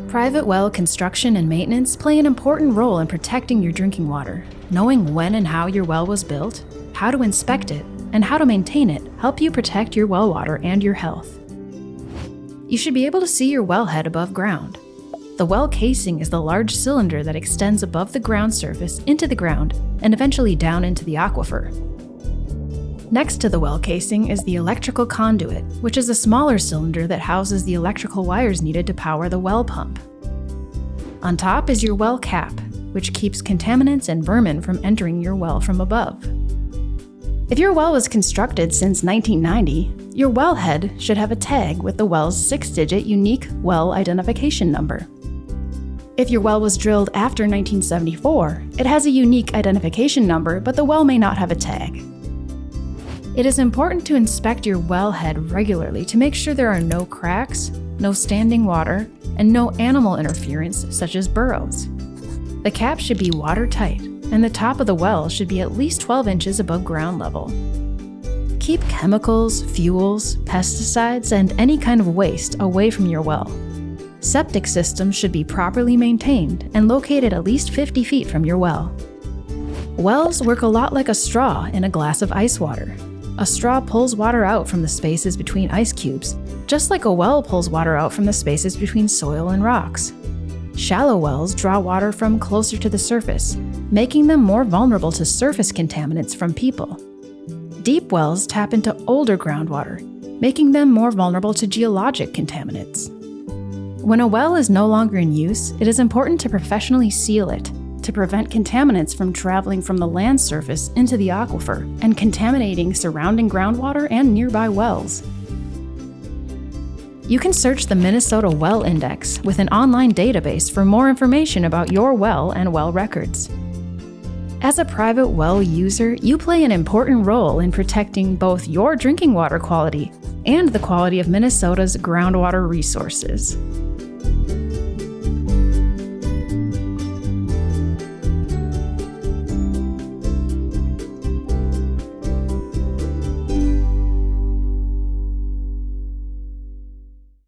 Private well construction and maintenance play an important role in protecting your drinking water. Knowing when and how your well was built, how to inspect it, and how to maintain it help you protect your well water and your health. You should be able to see your wellhead above ground. The well casing is the large cylinder that extends above the ground surface into the ground and eventually down into the aquifer. Next to the well casing is the electrical conduit, which is a smaller cylinder that houses the electrical wires needed to power the well pump. On top is your well cap, which keeps contaminants and vermin from entering your well from above. If your well was constructed since 1990, your wellhead should have a tag with the well's 6-digit unique well identification number. If your well was drilled after 1974, it has a unique identification number, but the well may not have a tag. It is important to inspect your wellhead regularly to make sure there are no cracks, no standing water, and no animal interference such as burrows. The cap should be watertight, and the top of the well should be at least 12 inches above ground level. Keep chemicals, fuels, pesticides, and any kind of waste away from your well. Septic systems should be properly maintained and located at least 50 feet from your well. Wells work a lot like a straw in a glass of ice water. A straw pulls water out from the spaces between ice cubes, just like a well pulls water out from the spaces between soil and rocks. Shallow wells draw water from closer to the surface, making them more vulnerable to surface contaminants from people. Deep wells tap into older groundwater, making them more vulnerable to geologic contaminants. When a well is no longer in use, it is important to professionally seal it to prevent contaminants from traveling from the land surface into the aquifer and contaminating surrounding groundwater and nearby wells. You can search the Minnesota Well Index with an online database for more information about your well and well records. As a private well user, you play an important role in protecting both your drinking water quality and the quality of Minnesota's groundwater resources.